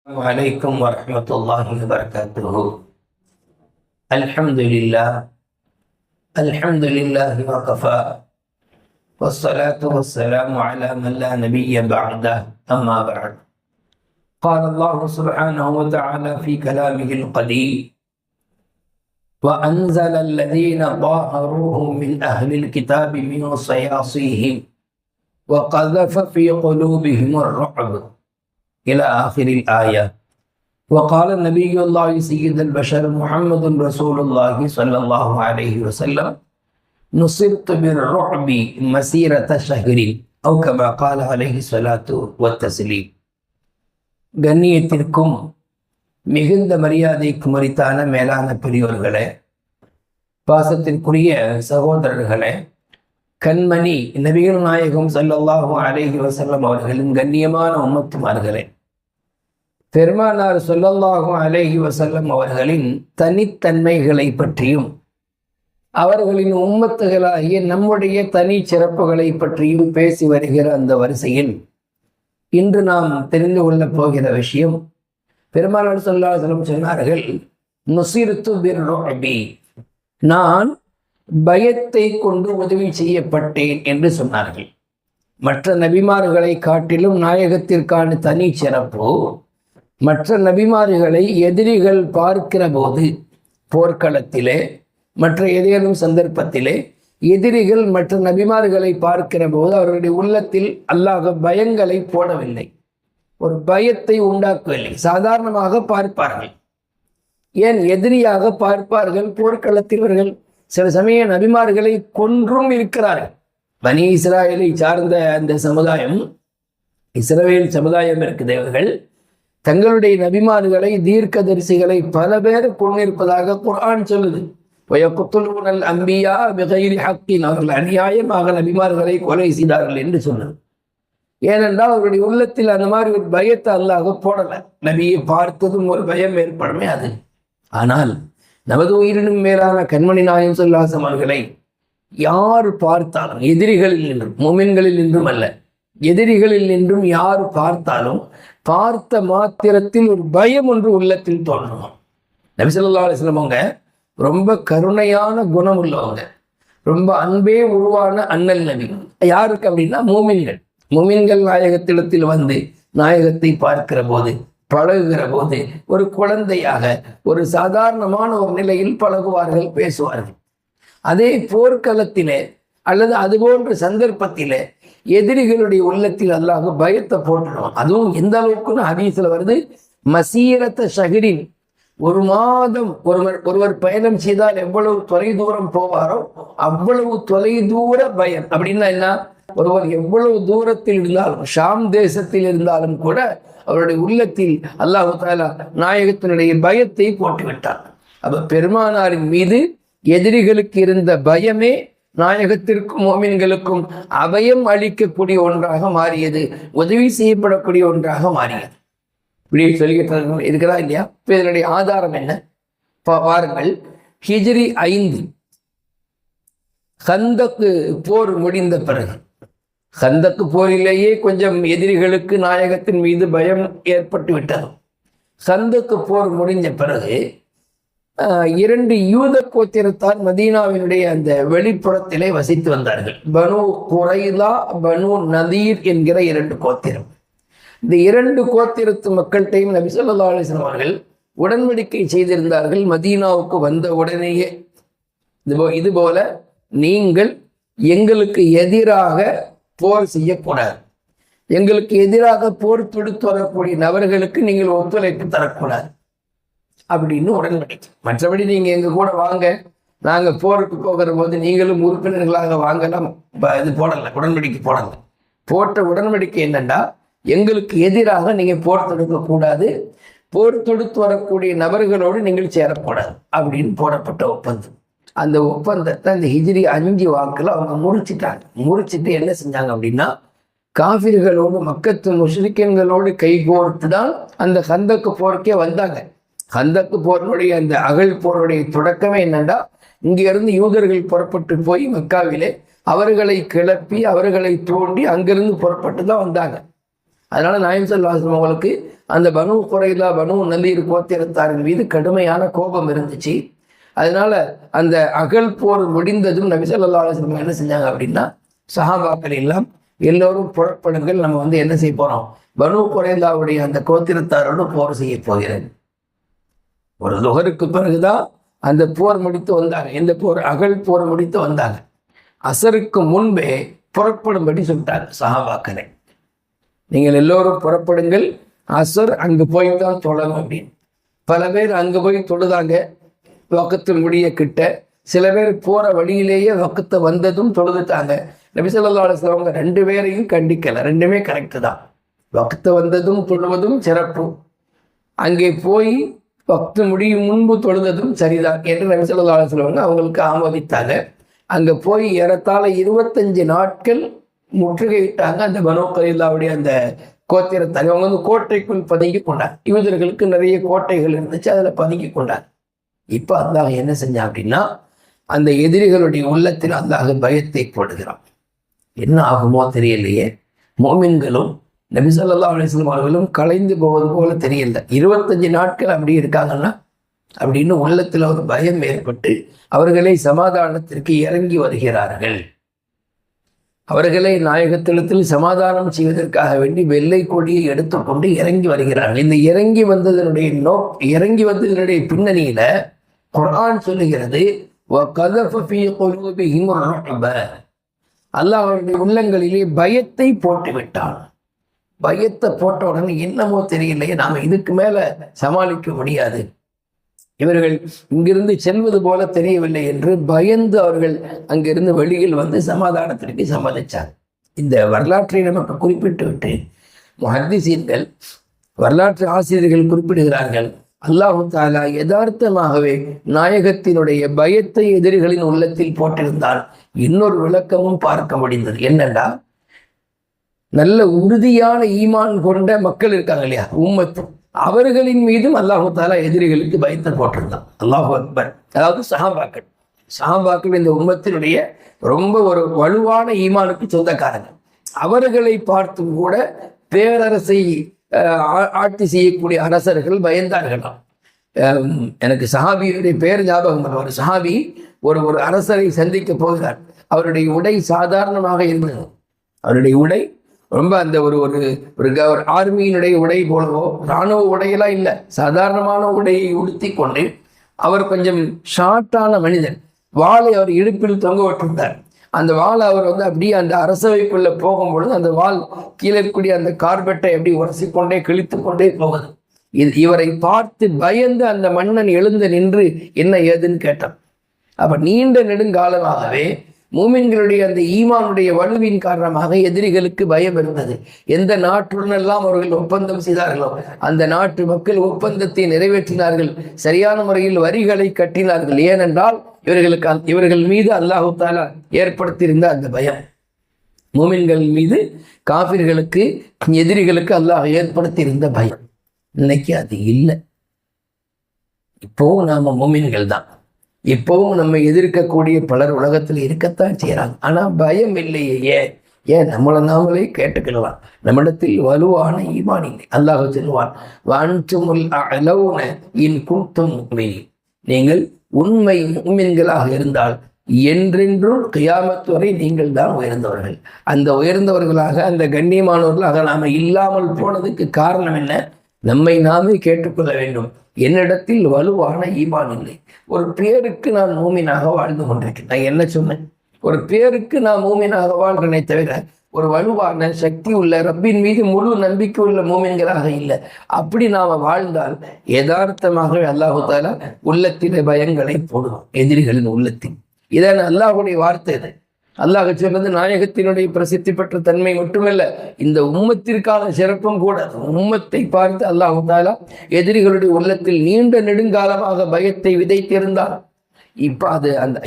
عليكم ورحمة الله وبركاته. الحمد لله وكفى، والصلاة والسلام على من لا نبي بعده، أما بعد. قال الله سبحانه وتعالى في كلامه القديم: وأنزل الذين ظاهروهم من أهل الكتاب من صياصيهم وقذف في قلوبهم الرعب إلى آخر الآية. وقال النبي الله سيد البشر محمد رسول الله صلى الله عليه وسلم: نصرت بالرعب مسيرة شهر أو كما قال عليه الصلاة والتسليم. கண்ணியத்திற்கும் மிகுந்த மரியாதைக்கும் உரித்தான மேலான பெரியோர்களே, பாசத்திற்குரிய சகோதரர்களே, கண்மணி நபிகள் நாயகம் ஸல்லல்லாஹு அலைஹி வஸல்லம் அவர்களின் கண்ணியமான உம்மத்துமார்களே, பெருமானார் ஸல்லல்லாஹு அலைஹி வஸல்லம் அவர்களின் தனித்தன்மைகளை பற்றியும் அவர்களின் உம்மத்துகளாகிய நம்முடைய தனி சிறப்புகளை பற்றியும் பேசி வருகிற அந்த வரிசையில் இன்று நாம் தெரிந்து கொள்ளப் போகிற விஷயம், பெருமானார் ஸல்லல்லாஹு அலைஹி வஸல்லம் சொன்னார்கள், நுஸிர்து பிர்ருஅபி, நான் பயத்தை கொண்டு உதவி செய்யப்பட்டேன் என்று சொன்னார்கள். மற்ற நபிமார்களை காட்டிலும் நாயகத்திற்கான தனி சிறப்பு, மற்ற நபிமார்களை எதிரிகள் பார்க்கிற போது, போர்க்களத்திலே மற்ற ஏதேனும் சந்தர்ப்பத்திலே எதிரிகள் மற்ற நபிமார்களை பார்க்கிற போது அவர்களுடைய உள்ளத்தில் அல்லாஹ் பயங்களை போடவில்லை, ஒரு பயத்தை உண்டாக்கவில்லை. சாதாரணமாக பார்ப்பார்கள். ஏன் எதிரியாக பார்ப்பார்கள்? போர்க்களத்தில் இவர்கள் சில சமய நபிமார்களை கொன்றும் இருக்கிறார்கள். பனி இஸ்ராயலை சார்ந்த அந்த சமுதாயம், இஸ்ரவேல் சமுதாயம் இருக்குது, இவர்கள் தங்களுடைய நபிமார்களை தீர்க்கதரிசிகளை பல பேர் கொண்டிருப்பதாக குர்ஆன் சொல்லுது. வயக்துலூனல் அம்பியா பிகைரி ஹக்கின், அவர்கள் அநியாயமாக நபிமார்களை கொலை செய்தார்கள் என்று சொன்னது. ஏனென்றால் அவருடைய உள்ளத்தில் அந்த மாதிரி ஒரு பயத்தை அல்லாஹ் போடலை. நபியை பார்த்ததும் ஒரு பயம் ஏற்படுமே அது. ஆனால் நமது உயிரினும் மேலான கண்மணி நாயகம் ஸல்லல்லாஹு அலைஹி வஸல்லம் அவர்களை யார் பார்த்தாலும், எதிரிகளில் நின்றும், முஃமின்களில் நின்றும் அல்ல, எதிரிகளில் நின்றும் யார் பார்த்தாலும் பார்த்த மாத்திரத்தில் ஒரு பயம் ஒன்று உள்ளத்தில் தோன்றும். நபி ஸல்லல்லாஹு அலைஹி வஸல்லம் அவங்க ரொம்ப கருணையான குணம் உள்ளவங்க, ரொம்ப அன்பே உருவான அண்ணல் நபி. யாருக்கு அப்படின்னா மூமின்கள். மூமின்கள் நாயகத்திடத்தில் வந்து நாயகத்தை பார்க்கிற போது, பழகுகிற போது ஒரு குழந்தையாக, ஒரு சாதாரணமான ஒரு நிலையில் பழகுவார்கள், பேசுவார்கள். அதே போர்க்களத்திலே அல்லது அதுபோன்ற சந்தர்ப்பத்திலே எதிரிகளுடைய உள்ளத்தில் அல்லாஹ் பயத்தை போட்டுடுவான். அதுவும் எந்த அளவுக்குன்னு ஹதீஸ்ல வருது, மசீரத்த ஷஹரின், ஒரு மாதம் ஒருவர் பயணம் செய்தால் எவ்வளவு தொலை தூரம் போவாரோ அவ்வளவு தொலை தூர பயம். அப்படின்னா என்ன? ஒருவர் எவ்வளவு தூரத்தில் இருந்தாலும், ஷாம் தேசத்தில் இருந்தாலும் கூட அவருடைய உள்ளத்தில் அல்லாஹ் தஆலா நாயகத்தினுடைய பயத்தை போட்டுவிட்டார். அப்ப பெருமானாரின் மீது எதிரிகளுக்கு இருந்த பயமே நாயகத்திற்கும் மோமின்களுக்கும் அபயம் அளிக்கக்கூடிய ஒன்றாக மாறியது, உதவி செய்யப்படக்கூடிய ஒன்றாக மாறியது. இப்படி சொல்லிக்கிட்டு இருக்கிறா இல்லையா? இப்போ இதனுடைய ஆதாரம் என்ன பாருங்கள். ஹிஜ்ரி 5 கந்தக்கு போர் முடிந்த பிறகு, கந்தக்கு போரிலேயே கொஞ்சம் எதிரிகளுக்கு நாயகத்தின் மீது பயம் ஏற்பட்டு விட்டது. கந்தக்கு போர் முடிஞ்ச பிறகு 2 யூத கோத்திரத்தார் மதீனாவினுடைய அந்த வெளிப்புறத்திலே வசித்து வந்தார்கள். பனு குரைலா, பனு நதீர் என்கிற 2 கோத்திரம். இந்த 2 கோத்திரத்து மக்கள்கிட்டையும் நபி ஸல்லல்லாஹு அலைஹி வஸல்லம் அவர்கள் உடன்படிக்கை செய்திருந்தார்கள். மதீனாவுக்கு வந்த உடனேயே இது போல நீங்கள் எங்களுக்கு எதிராக போர் செய்யக்கூடாது, எங்களுக்கு எதிராக போர் தொடுத்து வரக்கூடிய நபர்களுக்கு நீங்கள் ஒத்துழைப்பு தரக்கூடாது அப்படின்னு உடன்படிக்கை. மற்றபடி நீங்கள் எங்கள் கூட வாங்க, நாங்கள் போருக்கு போகிற போது நீங்களும் உறுப்பினர்களாக வாங்கலாம், இது போடலை, உடன்படிக்கை போடலை. போட்ட உடன்படிக்கை என்னென்னா, எங்களுக்கு எதிராக நீங்கள் போர் தொடுக்கக்கூடாது, போர் தொடுத்து வரக்கூடிய நபர்களோடு நீங்கள் சேரக்கூடாது அப்படின்னு போடப்பட்ட ஒப்பந்தம். அந்த ஒப்பந்தத்தை அந்த ஹிஜ்ரி 5 வாக்கில் அவங்க முறிச்சிட்டு என்ன செஞ்சாங்க அப்படின்னா, காஃபிர்களோடு, மக்கத்து முஷ்ரிக்கீன்களோடு கைகோர்த்து தான் அந்த கந்தக்கு போருக்கே வந்தாங்க. கந்தக்கு போரினுடைய அந்த அகழ் போருடைய தொடக்கமே என்னன்னா, இங்கிருந்து யூதர்கள் புறப்பட்டு போய் மக்காவிலே அவர்களை கிளப்பி அவர்களை தூண்டி அங்கிருந்து புறப்பட்டு தான் வந்தாங்க. அதனால நாயம் ஸல்லல்லாஹு அலைஹி வஸல்லம் அவங்களுக்கு அந்த பனு குறைலா பனு நலீர் கோத்திரத்தாரின் மீது கடுமையான கோபம் இருந்துச்சு. அதனால அந்த அகல் போர் முடிந்ததும் நபி ஸல்லல்லாஹு அலைஹி வஸல்லம் என்ன செஞ்சாங்க அப்படின்னா, சஹாபாக்கள் எல்லாம் எல்லோரும் புறப்படுங்கள், நம்ம என்ன செய்ய போறோம், பனு குறைலாவுடைய அந்த கோத்திரத்தாரோடு போர் செய்ய போகிறேன். ஒரு லுஹருக்கு பிறகுதான் அந்த போர் முடித்து வந்தாங்க. இந்த போர் அகல் போர் முடித்து வந்தாங்க. அசருக்கு முன்பே புறப்படும்படி சொல்லிட்டாங்க சஹாபாக்களை, நீங்கள் எல்லோரும் புறப்படுங்கள், அசர் அங்கு போய் தான் தொழணும் அப்படின்னு. பல பேர் அங்கே போய் தொழுதாங்க வக்கத்து முடிய கிட்ட. சில பேர் போற வழியிலேயே வக்கத்தை வந்ததும் தொழுதுட்டாங்க. நபி ஸல்லல்லாஹு அலைஹி வஸல்லம் அவங்க 2 பேரையும் கண்டிக்கல, ரெண்டுமே கரெக்டு தான். வக்கத்தை வந்ததும் தொழுவதும் சிறப்பு, அங்கே போய் வக்து முடியும் முன்பு தொழுததும் சரிதான் என்று நபி ஸல்லல்லாஹு அலைஹி வஸல்லம் அவங்களுக்கு ஆமோதித்தாங்க. அங்கே போய் ஏறத்தாழ 25 நாட்கள் முற்றுகையிட்டாங்க அந்த பனு குறைலாவுடைய அந்த கோத்திரத்தார். அவங்க கோட்டைக்குள் பதுங்கி கொண்டார். யூதர்களுக்கு நிறைய கோட்டைகள் இருந்துச்சு, அதில் பதுங்கி கொண்டார். இப்போ அல்லாஹ் என்ன செஞ்சான் அப்படின்னா, அந்த எதிரிகளுடைய உள்ளத்தில் அல்லாஹ் பயத்தை போடுகிறான். என்ன ஆகுமோ தெரியலையே, மோமின்களும் நபி ஸல்லல்லாஹு அலைஹி வஸல்லம் அவர்களும் கலைந்து போவது போல தெரியல. 25 நாட்கள் அப்படி இருக்காங்கன்னா அப்படின்னு உள்ளத்தில் ஒரு பயம் ஏற்பட்டு அவர்களை சமாதானத்திற்கு இறங்கி வருகிறார்கள். அவர்களை நாயகத்திடத்தில் சமாதானம் செய்வதற்காக வேண்டி வெள்ளை கொடியை எடுத்துக்கொண்டு இறங்கி வருகிறார்கள். இந்த இறங்கி வந்ததனுடைய பின்னணியில குர்ஆன் சொல்லுகிறது, அல்லாஹ் அவருடைய உள்ளங்களிலே பயத்தை போட்டு விட்டான். பயத்தை போட்ட உடனே என்னமோ தெரியலையே, நாம இதுக்கு மேல சமாளிக்க முடியாது, இவர்கள் இங்கிருந்து செல்வது போல தெரியவில்லை என்று பயந்து அவர்கள் அங்கிருந்து வெளியில் வந்து சமாதானத்திற்கு சம்மதிச்சார். இந்த வரலாற்றை நமக்கு குறிப்பிட்டு விட்டு முஹத்திஸீன்கள், வரலாற்று ஆசிரியர்கள் குறிப்பிடுகிறார்கள், அல்லாஹு தஆலா யதார்த்தமாகவே நாயகத்தினுடைய பயத்தை எதிரிகளின் உள்ளத்தில் போட்டிருந்தால் இன்னொரு விளக்கமும் பார்க்க முடிந்தது. என்னன்னா, நல்ல உறுதியான ஈமான் கொண்ட மக்கள் இருக்காங்க இல்லையா, உம்மத்து, அவர்களின் மீதும் அல்லாஹு தஆலா எதிரிகளுக்கு பயத்தை போட்டிருந்தான். அல்லாஹு அக்பர். அதாவது சஹாபாக்கள் இந்த உம்மத்தினுடைய ரொம்ப ஒரு வலுவான ஈமானுக்கு சொந்தக்காரங்க. அவர்களை பார்த்தும் கூட பேரரசை ஆட்சி செய்யக்கூடிய அரசர்கள் பயந்தார்களாம். எனக்கு சஹாபியுடைய பேர் ஞாபகம். ஒரு சஹாபி ஒரு அரசரை சந்திக்க போகிறார். அவருடைய உடை சாதாரணமாக இருந்தது. அவருடைய உடை ரொம்ப அந்த ஒரு ஆர்மியினுடைய உடை போலவோ இராணுவ உடையெல்லாம் இல்லை, சாதாரணமான உடையை உடுத்தி கொண்டு அவர் கொஞ்சம் ஷார்ட்டான மனிதன். வாளை அவர் இடுப்பில் தொங்க விட்டிருந்தார். அந்த வாள் அவர் அப்படியே அந்த அரசவைக்குள்ள போகும்பொழுது அந்த வாள் கீழே இருக்கக்கூடிய அந்த கார்பெட்டை அப்படி உரசிக்கொண்டே கிழித்து கொண்டே போகுது. இவரை பார்த்து பயந்து அந்த மன்னன் எழுந்து நின்று என்ன ஏதுன்னு கேட்டான். அப்ப நீண்ட நெடுங்காலமாகவே மூமின்களுடைய அந்த ஈமானுடைய வலுவின் காரணமாக எதிரிகளுக்கு பயம் இருந்தது. எந்த நாட்டுடனெல்லாம் அவர்கள் ஒப்பந்தம் செய்தார்களோ அந்த நாட்டு மக்கள் ஒப்பந்தத்தை நிறைவேற்றினார்கள், சரியான முறையில் வரிகளை கட்டினார்கள். ஏனென்றால் இவர்கள் மீது அல்லாஹு தஆலா ஏற்படுத்தியிருந்த அந்த பயம், மூமின்கள் மீது காஃபிர்களுக்கு எதிரிகளுக்கு அல்லாஹ் ஏற்படுத்தியிருந்த பயம். இன்னைக்கு அது இல்லை. இப்போவும் நாம மூமின்கள் தான். இப்போவும் நம்ம எதிர்க்கக்கூடிய பலர் உலகத்தில் இருக்கத்தான் செய்யறாங்க. ஆனா பயம் இல்லையே. ஏன் நம்மளை நாமளே கேட்டுக்கலாம். நம்மிடத்தில் வலுவான ஈமான் இல்லை. அல்லாஹ் சொல்லுவான், வஅன்துமுல் அஅலவுன இன் குன்தும் முஃமினீன், நீங்கள் உண்மை முஃமின்களாக இருந்தால் என்றென்றும் கியாமத் வரை நீங்கள் தான் உயர்ந்தவர்கள். அந்த உயர்ந்தவர்களாக, அந்த கண்ணியமானவர்களாக நாம இல்லாமல் போனதுக்கு காரணம் என்ன? நம்மை நாமே கேட்டுக்கொள்ள வேண்டும். என்னிடத்தில் வலுவான ஈமான் இல்லை. ஒரு பேருக்கு நான் மூமினாக வாழ்ந்து கொண்டிருக்கேன். நான் என்ன சொன்னேன்? ஒரு பேருக்கு நான் மூமினாக வாழ்றேனே தவிர ஒரு வலுவான சக்தி உள்ள ரப்பின் மீது முழு நம்பிக்கை உள்ள மூமின்களாக இல்லை. அப்படி நாம வாழ்ந்தால் யதார்த்தமாகவே அல்லாஹு தஆலா உள்ளத்திலே பயங்களை போடுவோம், எதிரிகளின் உள்ளத்தில். இதான் அல்லாஹுடைய வார்த்தை. இது அல்லாஹ் சொன்னது நாயகத்தினுடைய பிரசித்தி பெற்ற தன்மை மட்டுமல்ல, இந்த உம்மத்திற்கான சிறப்பும் கூட. உம்மத்தை பார்த்து அல்லாஹு தஆலா எதிரிகளுடைய உள்ளத்தில் நீண்ட நெடுங்காலமாக பயத்தை விதைத்திருந்தார்.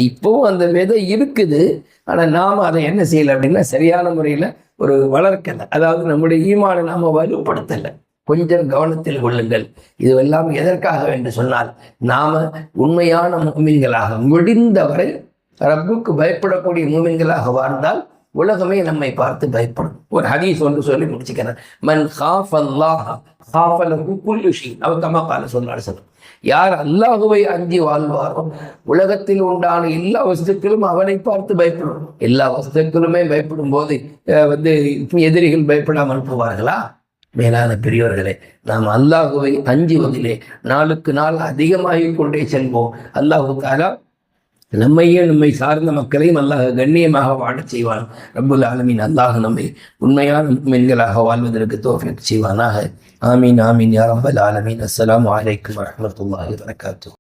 இப்போவும் அந்த விதை இருக்குது. ஆனா நாம அதை என்ன செய்யலை அப்படின்னா, சரியான முறையில ஒரு வளர்க்கலை. அதாவது நம்முடைய ஈமானை நாம வலுப்படுத்தலை. கொஞ்சம் கவனத்தில் கொள்ளுங்கள். இதுவெல்லாம் எதற்காக என்று சொன்னால், நாம உண்மையான மூமின்களாக முடிந்தவரை ரப்புக்கு பயப்படக்கூடிய மூமின்களாக வாழ்ந்தால் உலகமே நம்மை பார்த்து பயப்படும். ஒரு ஹதீஸ் ஒன்று சொல்லி முடிச்சுக்கிறேன். மன் ஹாஃப் அல்லாஹ் ஹாஃபலஹு குல்லு ஷை அவ கமா கால ஸல்லல்லாஹு. யார் அல்லாஹுவை அஞ்சி வாழ்வாரோ உலகத்தில் உண்டான எல்லா வஸ்துக்களும் அவனை பார்த்து பயப்படும். எல்லா வஸ்துக்களுமே பயப்படும் போது எதிரிகள் பயப்படாமல் போவார்களா? மேலான பெரியவர்களே, நாம் அல்லாஹுவை அஞ்சுவதிலே நாளுக்கு நாள் அதிகமாகிக் கொண்டே செல்வோம். அல்லாஹு தஆலா நம்மையே நம்மை சார்ந்த மக்களையும் அல்லாஹ் கண்ணியமாக வாழச் செய்வான். ரப்புல் ஆலமீன் அல்லாஹ் நம்மை உண்மையான முஃமின்களாக வாழ்வதற்கு தௌஃபீக் செய்வானாக. ஆமீன் ஆமீன் யா ரப்பல் ஆலமீன். அஸ்ஸலாமு அலைக்கும் வரஹ்மத்துல்லாஹி வபரகாத்துஹு.